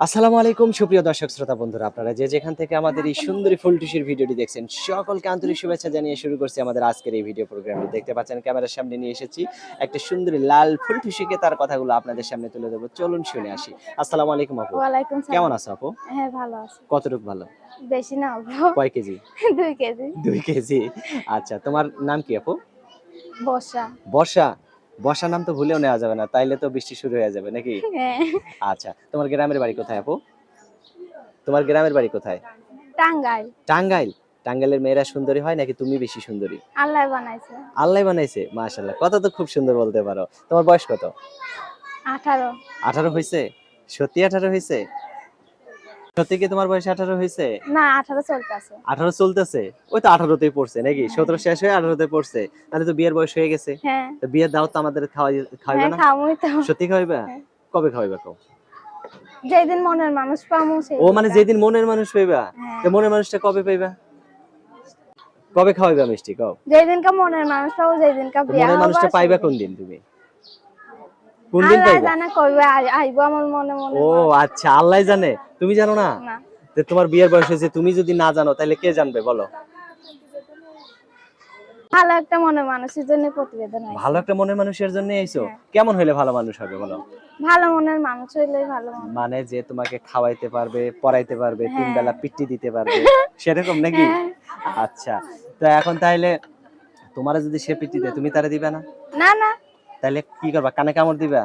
আসসালামু আলাইকুম সুপ্রিয় দর্শক শ্রোতা বন্ধুরা, আপনারা যে যেখান থেকে আমাদের এই সুন্দরী ফুলটুসির ভিডিওটি দেখছেন সকলকে আন্তরিক শুভেচ্ছা জানিয়ে শুরু করছি আমাদের আজকের এই ভিডিও প্রোগ্রামটি। দেখতে পাচ্ছেন ক্যামেরার সামনে নিয়ে এসেছি একটা সুন্দরী লাল ফুলটুসিকে, তার কথাগুলো আপনাদের সামনে তুলে দেবো। চলুন শুনে আসি। আসসালামু আলাইকুম আপু। ওয়ালাইকুম সালাম। কেমন আছো আপু? হ্যাঁ, ভালো আছি। কতটুকু ভালো? বেশি না অল্প। কয় কেজি? 2 কেজি। 2 কেজি। আচ্ছা, তোমার নাম কি আপু? বর্ষা। বর্ষা। বর্ষা নাম তো ভুলেও নেওয়া যাবে না, তাইলে তো বৃষ্টি শুরু হয়ে যাবে নাকি? হ্যাঁ। আচ্ছা, তোমার গ্রামের বাড়ি কোথায় আপু? তোমার গ্রামের বাড়ি কোথায়? টাঙ্গাইল। টাঙ্গাইল। টাঙ্গাইলের মেয়েরা সুন্দরী হয় নাকি তুমি বেশি সুন্দরী? আল্লাহ বানাইছে। আল্লাহ বানাইছে, মাশাআল্লাহ। কথা তো খুব সুন্দর বলতে পারো। তোমার বয়স কত? 18। 18 হইছে? সত্যি 18 হইছে? সত্যি কি তোমার বয়স 18 হইছে? না, 18 চলতেছে। 18 চলতেছে? ওই তো 18 তেই পড়ছে নাকি? 17 শেষ হয়ে 18 তে পড়ছে। তাহলে তো বিয়ের বয়স হয়ে গেছে। হ্যাঁ। তো বিয়ের দাওয়াত তো আমাদের খাওয়াইবে হ্যাঁ, না? খামুই তো। সত্যি খাওয়াইবা? হ্যাঁ। কবে খাওয়াইবা কও? যেদিন মনের মানুষ পামু সেই ও দিন। মানে যেদিন মনের মানুষ পাইবা? হ্যাঁ। তো মনের মানুষটা কবে পাইবা? কবে খাওয়াইবা মিষ্টি কও? যেদিনকা মনের মানুষ পাবো সেদিনকা তো বিয়া মনের হবা। মানুষটা পাইবা কোন দিন তুমি? কোন দিন আল্লাহ পাইবা? জানে কইবে আইবো আমার মনে মনে। ও আচ্ছা, আল্লাহ জানে, তুমি জানো না? না। যে তোমার বিয়ের বয়স হয়েছে, তুমি যদি না জানো তাহলে কে জানবে বলো? ভালো একটা মনের মানুষের জন্য প্রতিবেদন হয়েছে। ভালো একটা মনের মানুষের জন্য আইছো? হ্যাঁ। কেমন হইলে ভালো মানুষ হবে বলো? ভালো মনের মানুষ হইলেই ভালো মানুষ। মানে যে তোমাকে খাওয়াইতে পারবে, পড়াইতে পারবে, 3 হ্যাঁ। বেলা পিট্টি দিতে পারবে, সেরকম নাকি? হ্যাঁ। আচ্ছা, তো এখন তাইলে তোমারে যদি সে পিট্টি দেয় তুমি তারে দিবা না? না না, তাইলে কি করবা? কানে কামড় দিবা?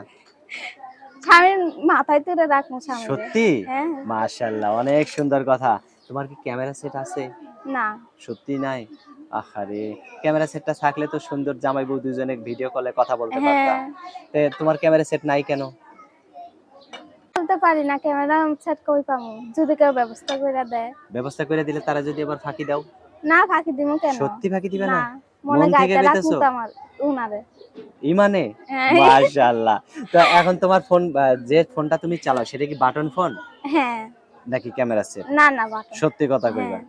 স্বামীর মাথায় তুলে রাখবো স্বামীরে। সত্যি? হ্যাঁ। মাশাআল্লাহ, অনেক সুন্দর কথা। তোমার কি ক্যামেরা সেট আছে? না। সত্যি নাই? আহারে, ক্যামেরা সেটটা থাকলে তো সুন্দর জামাই বউ দুজনে ভিডিও কলে কথা বলতে পারতা। হ্যাঁ। তোমার ক্যামেরা সেট নাই কেন? বলতে পারি না, ক্যামেরা সেট কই পামু? যদি কেউ ব্যবস্থা করে দেয়। ব্যবস্থা করে দিলে তারা যদি আবার ফাঁকি দাও? না, ফাঁকি দিমু কেন? সত্যি ফাঁকি দিবে না? না, মনে মন থেকে গাইতে রাখমু কইতেছো? তো আমার উনারে। ইমানে? হ্যাঁ। মাশাআল্লাহ। তো এখন তোমার ফোন যে ফোনটা তুমি চালাও সেটা কি বাটন ফোন হ্যাঁ। নাকি ক্যামেরা সেট? না না, বাটন। সত্যি কথা কইবা? হ্যাঁ।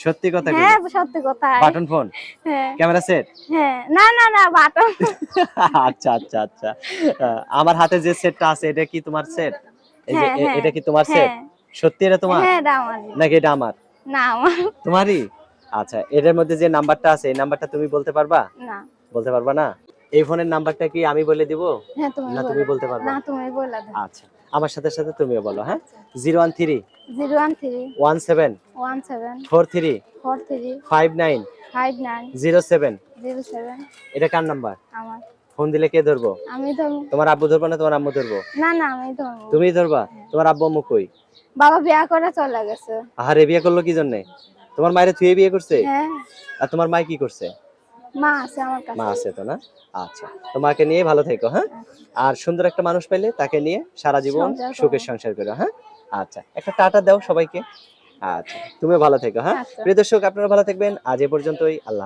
সত্যি কথা হ্যাঁ, কইবা? সত্যি কথাই। Button phone? হ্যাঁ। Camera set? হ্যাঁ। না না না, বাটন। আচ্ছা আচ্ছা আচ্ছা। আমার হাতে যে সেটটা আছে এটা কি তোমার সেট? এই যে হ্যাঁ হ্যাঁ। এটা কি তোমার সেট? হ্যাঁ। সত্যি এটা তোমার? হ্যাঁ, এটা আমারই। নাকি এটা আমার? না, আমার। তোমারই? আচ্ছা, এটার মধ্যে যে নাম্বারটা আছে এই নাম্বারটা তুমি বলতে পারবা? না। বলতে পারবা না? এই ফোনের নাম্বারটা কি আমি বলে দিব? হ্যাঁ, তুমি না বলো। তুমি বলতে পারবা? না, তুমি বলে দাও। আচ্ছা, আমার সাথে সাথে তুমিও বলো, হ্যাঁ? 013 013 17 17 43 43 59 59 07। 07। এটা কার নাম্বার? আমার। ফোন দিলে কে ধরবো? আমি ধরবো। তোমার আব্বু ধরবা না তোমার আম্মু ধরবো? না না, আমি ধরবো। তুমিই ধরবা? তোমার আব্বু আম্মু কই? বাবা বিয়া করে চলে গেছে। আহারে, বিয়ে করলো কি জন্য? তোমার মায়ের থুয়ে বিয়ে করছে? হ্যাঁ। আর তোমার মা কি করছে? মা আছে আমার মা কাছে। আছে তো না? আচ্ছা, তো মাকে নিয়ে ভালো থেকো, হ্যাঁ? আর সুন্দর একটা মানুষ পাইলে তাকে নিয়ে সারা জীবন সংসার করবো। সুখের সংসার করো, হ্যাঁ? আচ্ছা, একটা টাটা দাও সবাইকে। আচ্ছা, তুমিও ভালো থেকো, হ্যাঁ? আচ্ছা। প্রিয় দর্শক, আপনারা ভালো থাকবেন। আজ এ পর্যন্তই। আল্লাহ।